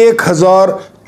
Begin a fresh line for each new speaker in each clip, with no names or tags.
1000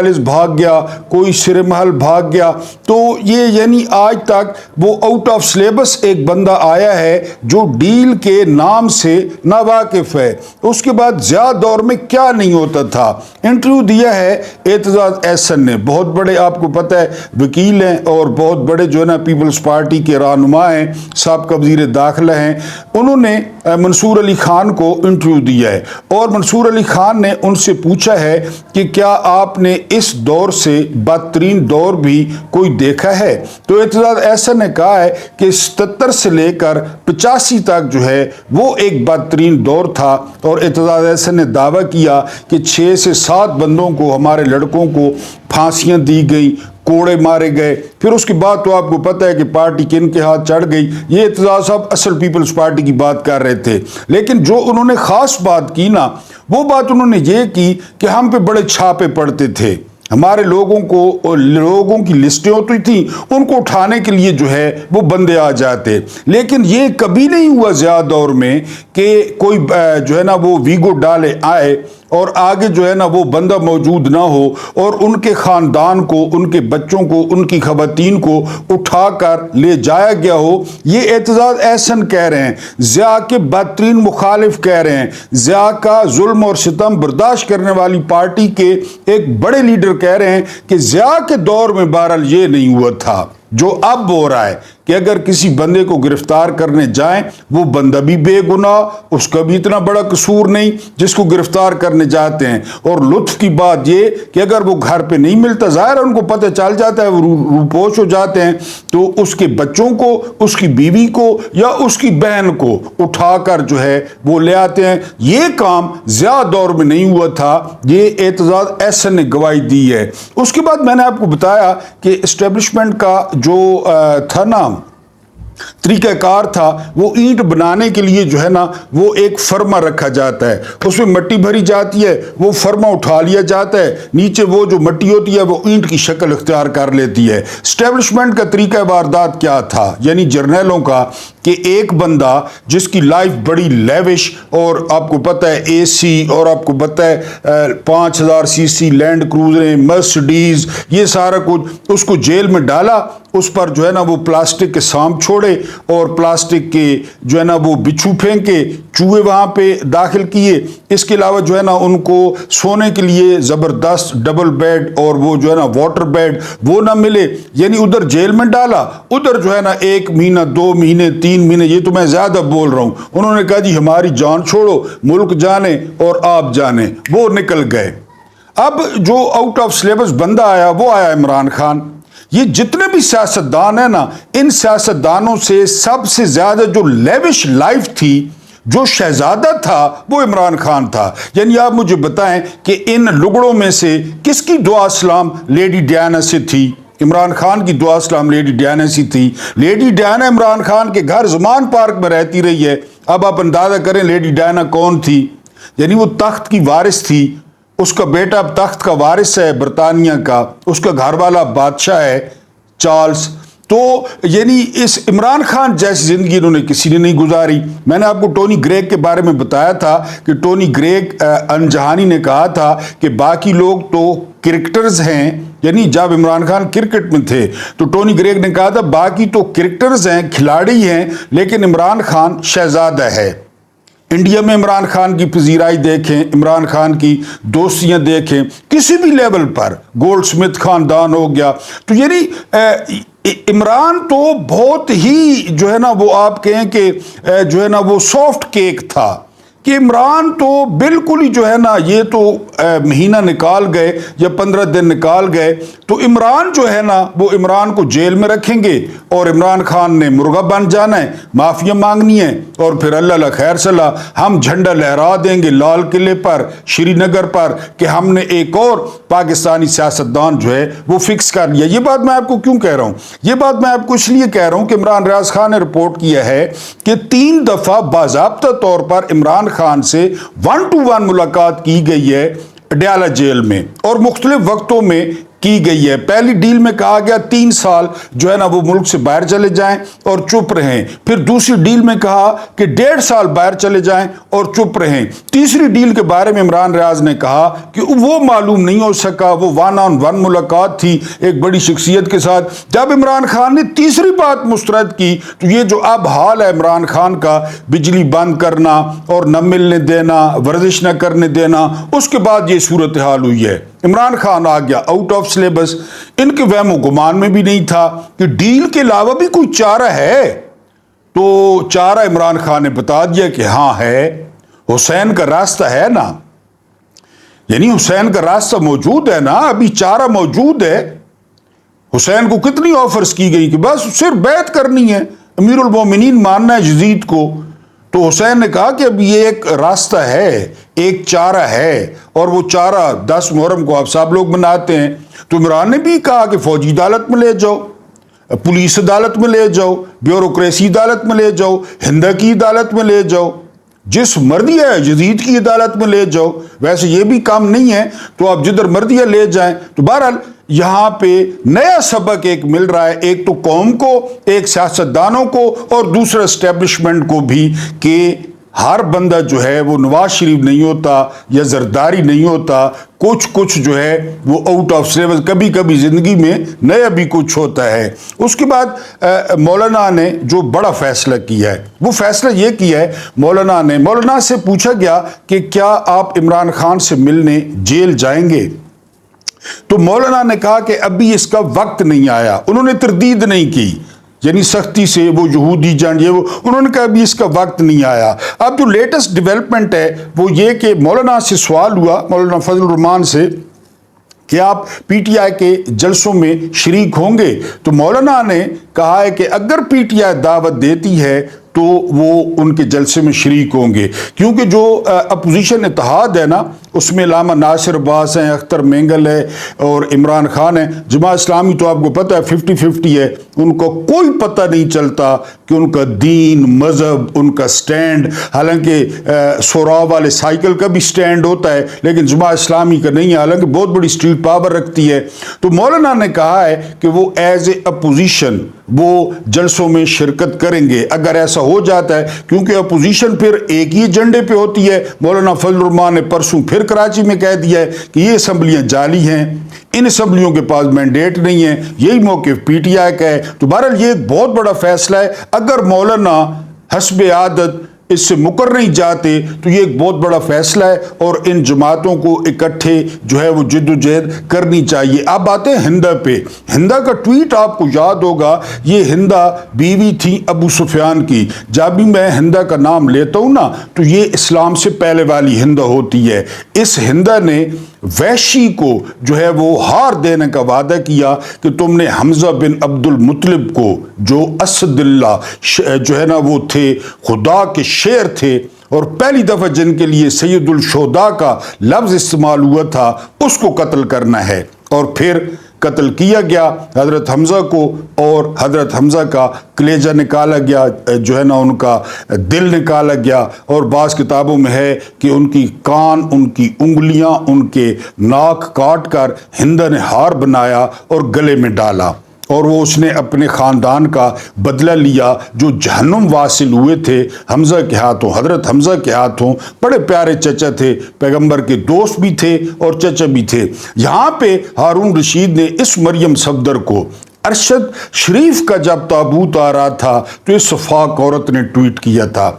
palace بھاگ گیا، کوئی سر محل بھاگ گیا. تو یہ یعنی آج تک وہ آؤٹ آف سلیبس ایک بندہ آیا ہے جو ڈیل کے نام سے ناواقف ہے. اس کے بعد ضیاء دور میں کیا نہیں ہوتا تھا. انٹرویو دیا ہے اعتزاز احسن نے، بہت بڑے آپ کو پتہ ہے وکیل ہیں اور بہت بڑے جو ہے نا پیپلز پارٹی کے رہنما ہیں، سابقہ وزیر داخلہ ہیں. انہوں نے منصور علی خان کو انٹرویو دیا ہے اور منصور علی خان نے ان سے پوچھا ہے کہ کیا آپ نے اس دور سے بدترین دور بھی کوئی دیکھا ہے. تو اعتزاز احسن نے کہا ہے کہ 77 سے لے کر 85 تک جو ہے وہ ایک بدترین دور تھا. اور اعتزاز احسن نے دعویٰ کیا کہ 6 سے 7 بندوں کو، ہمارے لڑکوں کو پھانسیاں دی گئی، کوڑے مارے گئے. پھر اس کے بعد تو آپ کو پتہ ہے کہ پارٹی کن کے ہاتھ چڑھ گئی. یہ اعتزاز صاحب اصل پیپلز پارٹی کی بات کر رہے تھے، لیکن جو انہوں نے خاص بات کی نا، وہ بات انہوں نے یہ کی کہ ہم پہ بڑے چھاپے پڑتے تھے، ہمارے لوگوں کی لسٹیں ہوتی تھیں، ان کو اٹھانے کے لیے جو ہے وہ بندے آ جاتے. لیکن یہ کبھی نہیں ہوا ضیاء دور میں کہ کوئی جو ہے نا وہ ویگو ڈالے آئے اور آگے جو ہے نا وہ بندہ موجود نہ ہو اور ان کے خاندان کو، ان کے بچوں کو، ان کی خواتین کو اٹھا کر لے جایا گیا ہو. یہ اعتزاز احسن کہہ رہے ہیں، ضیاء کے بدترین مخالف کہہ رہے ہیں، ضیاء کا ظلم اور ستم برداشت کرنے والی پارٹی کے ایک بڑے لیڈر کہہ رہے ہیں کہ ضیاء کے دور میں بہرحال یہ نہیں ہوا تھا جو اب ہو رہا ہے کہ اگر کسی بندے کو گرفتار کرنے جائیں وہ بندہ بھی بے گناہ، اس کا بھی اتنا بڑا قصور نہیں جس کو گرفتار کرنے جاتے ہیں. اور لطف کی بات یہ کہ اگر وہ گھر پہ نہیں ملتا، ظاہر ہے ان کو پتہ چل جاتا ہے، وہ روپوش ہو جاتے ہیں، تو اس کے بچوں کو، اس کی بیوی کو یا اس کی بہن کو اٹھا کر جو ہے وہ لے آتے ہیں. یہ کام ضیاء دور میں نہیں ہوا تھا، یہ اعتزاز احسن نے گواہی دی ہے. اس کے بعد میں نے آپ کو بتایا کہ اسٹیبلشمنٹ کا جو تھا نا طریقہ کار تھا، وہ اینٹ بنانے کے لیے جو ہے نا وہ ایک فرما رکھا جاتا ہے، اس میں مٹی بھری جاتی ہے، وہ فرما اٹھا لیا جاتا ہے، نیچے وہ جو مٹی ہوتی ہے وہ اینٹ کی شکل اختیار کر لیتی ہے. اسٹیبلشمنٹ کا طریقہ واردات کیا تھا، یعنی جرنیلوں کا، کہ ایک بندہ جس کی لائف بڑی لیوش اور آپ کو پتہ ہے اے سی اور آپ کو پتہ ہے 5000 سی سی لینڈ کروزریں، مرسڈیز، یہ سارا کچھ، اس کو جیل میں ڈالا. اس پر جو ہے نا وہ پلاسٹک کے سانپ چھوڑے اور پلاسٹک کے جو ہے نا وہ بچھو پھینکے، چوہے وہاں پہ داخل کیے. اس کے علاوہ جو ہے نا ان کو سونے کے لیے زبردست ڈبل بیڈ اور وہ جو ہے نا واٹر بیڈ وہ نہ ملے، یعنی ادھر جیل میں ڈالا، ادھر جو ہے نا 1 مہینہ 2 مہینے 3 مہینے، یہ تو میں زیادہ بول رہا ہوں. انہوں نے کہا جی ہماری جان چھوڑو، ملک جانے اور آپ جانے. وہ نکل گئے. اب جو آؤٹ آف سلیبس بندہ آیا وہ آیا عمران خان. یہ جتنے بھی سیاستدان ہیں نا، ان سیاستدانوں سے سب سے زیادہ جو لیوش لائف تھی، جو شہزادہ تھا، وہ عمران خان تھا. یعنی آپ مجھے بتائیں کہ ان لگڑوں میں سے کس کی دعا سلام لیڈی ڈیانا سے تھی؟ عمران خان کی دعا سلام لیڈی ڈیانا سے تھی. لیڈی ڈیانا عمران خان کے گھر زمان پارک میں رہتی رہی ہے. اب آپ اندازہ کریں لیڈی ڈیانا کون تھی؟ یعنی وہ تخت کی وارث تھی، اس کا بیٹا اب تخت کا وارث ہے برطانیہ کا، اس کا گھر والا بادشاہ ہے چارلز. تو یعنی اس عمران خان جیسی زندگی انہوں نے کسی نے نہیں گزاری. میں نے آپ کو ٹونی گریگ کے بارے میں بتایا تھا کہ ٹونی گریگ انجہانی نے کہا تھا کہ باقی لوگ تو کرکٹرز ہیں، یعنی جب عمران خان کرکٹ میں تھے تو ٹونی گریگ نے کہا تھا باقی تو کرکٹرز ہیں، کھلاڑی ہیں، لیکن عمران خان شہزادہ ہے. انڈیا میں عمران خان کی پذیرائی دیکھیں، عمران خان کی دوستیاں دیکھیں، کسی بھی لیول پر، گولڈ سمتھ خاندان ہو گیا. تو یعنی عمران تو بہت ہی جو ہے نا وہ آپ کہیں کہ جو ہے نا وہ سافٹ کیک تھا، کہ عمران تو بالکل ہی جو ہے نا یہ تو مہینہ نکال گئے یا 15 دن نکال گئے تو عمران جو ہے نا وہ عمران کو جیل میں رکھیں گے اور عمران خان نے مرغا بن جانا ہے، معافیا مانگنی ہے اور پھر اللہ خیر صلاح ہم جھنڈا لہرا دیں گے لال قلعے پر، شری نگر پر، کہ ہم نے ایک اور پاکستانی سیاستدان جو ہے وہ فکس کر لیا. یہ بات میں آپ کو کیوں کہہ رہا ہوں؟ یہ بات میں آپ کو اس لیے کہہ رہا ہوں کہ عمران ریاض خان نے رپورٹ کیا ہے کہ 3 دفعہ باضابطہ طور پر عمران خان سے 1 to 1 ملاقات کی گئی ہے اڈیالہ جیل میں، اور مختلف وقتوں میں کی گئی ہے۔ پہلی ڈیل میں کہا گیا 3 سال جو ہے نا وہ ملک سے باہر چلے جائیں اور چپ رہیں، پھر دوسری ڈیل میں کہا کہ 1.5 سال باہر چلے جائیں اور چپ رہیں، تیسری ڈیل کے بارے میں عمران ریاض نے کہا کہ وہ معلوم نہیں ہو سکا، وہ 1 on 1 ملاقات تھی ایک بڑی شخصیت کے ساتھ۔ جب عمران خان نے تیسری بات مسترد کی تو یہ جو اب حال ہے عمران خان کا، بجلی بند کرنا اور نہ ملنے دینا، ورزش نہ کرنے دینا، اس کے بعد یہ صورتحال ہوئی ہے۔ عمران خان آ گیا آؤٹ آف سلیبس، ان کے وہم و گمان میں بھی نہیں تھا کہ ڈیل کے علاوہ بھی کوئی چارہ ہے، تو چارہ عمران خان نے بتا دیا کہ ہاں ہے، حسین کا راستہ ہے نا، یعنی حسین کا راستہ موجود ہے نا، ابھی چارہ موجود ہے۔ حسین کو کتنی آفرز کی گئی کہ بس صرف بیعت کرنی ہے، امیر المومنین ماننا ہے یزید کو، تو حسین نے کہا کہ اب یہ ایک راستہ ہے، ایک چارہ ہے، اور وہ چارہ 10 محرم کو آپ سب لوگ مناتے ہیں۔ تو عمران نے بھی کہا کہ فوجی عدالت میں لے جاؤ، پولیس عدالت میں لے جاؤ، بیوروکریسی عدالت میں لے جاؤ، ہندہ کی عدالت میں لے جاؤ، جس مرضی ہے یزید کی عدالت میں لے جاؤ، ویسے یہ بھی کام نہیں ہے تو آپ جدھر مرضی ہے لے جائیں۔ تو بہرحال یہاں پہ نیا سبق ایک مل رہا ہے، ایک تو قوم کو، ایک سیاستدانوں کو، اور دوسرا اسٹیبلشمنٹ کو بھی، کہ ہر بندہ جو ہے وہ نواز شریف نہیں ہوتا یا زرداری نہیں ہوتا، کچھ جو ہے وہ آؤٹ آف سلیبس، کبھی کبھی زندگی میں نیا بھی کچھ ہوتا ہے۔ اس کے بعد مولانا نے جو بڑا فیصلہ کیا ہے، وہ فیصلہ یہ کیا ہے، مولانا سے پوچھا گیا کہ کیا آپ عمران خان سے ملنے جیل جائیں گے؟ تو مولانا نے کہا کہ ابھی اس کا وقت نہیں آیا، انہوں نے تردید نہیں کی، یعنی سختی سے وہ یہودی جنگ، وہ انہوں نے کہا ابھی اس کا وقت نہیں آیا۔ اب جو لیٹسٹ ڈیولپمنٹ ہے وہ یہ کہ مولانا سے سوال ہوا، مولانا فضل الرحمان سے، کہ آپ پی ٹی آئی کے جلسوں میں شریک ہوں گے؟ تو مولانا نے کہا ہے کہ اگر پی ٹی آئی دعوت دیتی ہے تو وہ ان کے جلسے میں شریک ہوں گے، کیونکہ جو اپوزیشن اتحاد ہے نا، اس میں علامہ ناصر عباس ہیں، اختر مینگل ہے اور عمران خان ہے۔ جماعت اسلامی تو آپ کو پتہ ہے 50-50 ہے، ان کو کوئی پتہ نہیں چلتا کہ ان کا دین، مذہب، ان کا سٹینڈ، حالانکہ سوراو والے سائیکل کا بھی سٹینڈ ہوتا ہے لیکن جماعت اسلامی کا نہیں ہے، حالانکہ بہت بڑی اسٹریٹ پاور رکھتی ہے۔ تو مولانا نے کہا ہے کہ وہ ایز اے اپوزیشن وہ جلسوں میں شرکت کریں گے اگر ایسا ہو جاتا ہے، کیونکہ اپوزیشن پھر ایک ہی ایجنڈے پہ ہوتی ہے۔ مولانا فضل الرحمان نے پرسوں پھر کراچی میں کہہ دیا ہے کہ یہ اسمبلیاں جعلی ہیں، ان اسمبلیوں کے پاس مینڈیٹ نہیں ہے، یہی موقف پی ٹی آئی کا ہے۔ تو بہرحال یہ ایک بہت بڑا فیصلہ ہے، اگر مولانا حسب عادت اس سے مکر نہیں جاتے تو یہ ایک بہت بڑا فیصلہ ہے، اور ان جماعتوں کو اکٹھے جو ہے وہ جد و جہد کرنی چاہیے۔ اب آتے ہیں ہندہ پہ۔ ہندہ کا ٹویٹ آپ کو یاد ہوگا، یہ ہندہ بیوی تھی ابو سفیان کی۔ جب بھی میں ہندہ کا نام لیتا ہوں نا تو یہ اسلام سے پہلے والی ہندہ ہوتی ہے۔ اس ہندہ نے وحشی کو جو ہے وہ ہار دینے کا وعدہ کیا کہ تم نے حمزہ بن عبد المطلب کو، جو اسد اللہ جو ہے نا وہ تھے، خدا کے شیر تھے، اور پہلی دفعہ جن کے لیے سید الشہداء کا لفظ استعمال ہوا تھا، اس کو قتل کرنا ہے۔ اور پھر قتل کیا گیا حضرت حمزہ کو، اور حضرت حمزہ کا کلیجہ نکالا گیا، جو ہے نا ان کا دل نکالا گیا، اور بعض کتابوں میں ہے کہ ان کی کان، ان کی انگلیاں، ان کے ناک کاٹ کر ہندہ نے ہار بنایا اور گلے میں ڈالا، اور وہ اس نے اپنے خاندان کا بدلہ لیا جو جہنم واصل ہوئے تھے حمزہ کے ہاتھوں، حضرت حمزہ کے ہاتھوں۔ بڑے پیارے چچا تھے، پیغمبر کے دوست بھی تھے اور چچا بھی تھے۔ یہاں پہ ہارون رشید نے اس مریم صفدر کو، ارشد شریف کا جب تابوت آ رہا تھا تو اس صفاق عورت نے ٹویٹ کیا تھا،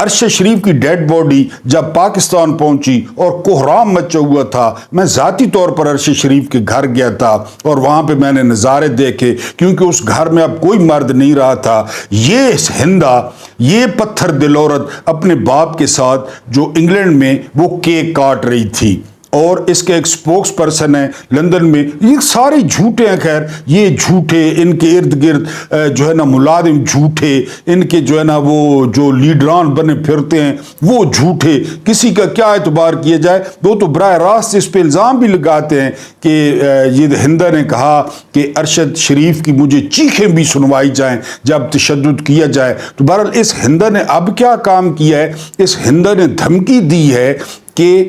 ارشد شریف کی ڈیڈ باڈی جب پاکستان پہنچی اور کوہرام مچا ہوا تھا، میں ذاتی طور پر ارشد شریف کے گھر گیا تھا اور وہاں پہ میں نے نظارے دیکھے، کیونکہ اس گھر میں اب کوئی مرد نہیں رہا تھا۔ یہ ہندہ، یہ پتھر دل عورت اپنے باپ کے ساتھ جو انگلینڈ میں وہ کیک کاٹ رہی تھی، اور اس کے ایک سپوکس پرسن ہے لندن میں۔ یہ سارے جھوٹے ہیں، خیر یہ جھوٹے، ان کے ارد گرد جو ہے نا ملازم جھوٹے، ان کے جو ہے نا وہ جو لیڈران بنے پھرتے ہیں وہ جھوٹے، کسی کا کیا اعتبار کیا جائے۔ وہ تو براہ راست اس پہ الزام بھی لگاتے ہیں کہ یہ ہندہ نے کہا کہ ارشد شریف کی مجھے چیخیں بھی سنوائی جائیں جب تشدد کیا جائے۔ تو بہرحال اس ہندہ نے اب کیا کام کیا ہے، اس ہندہ نے دھمکی دی ہے کہ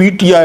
PTI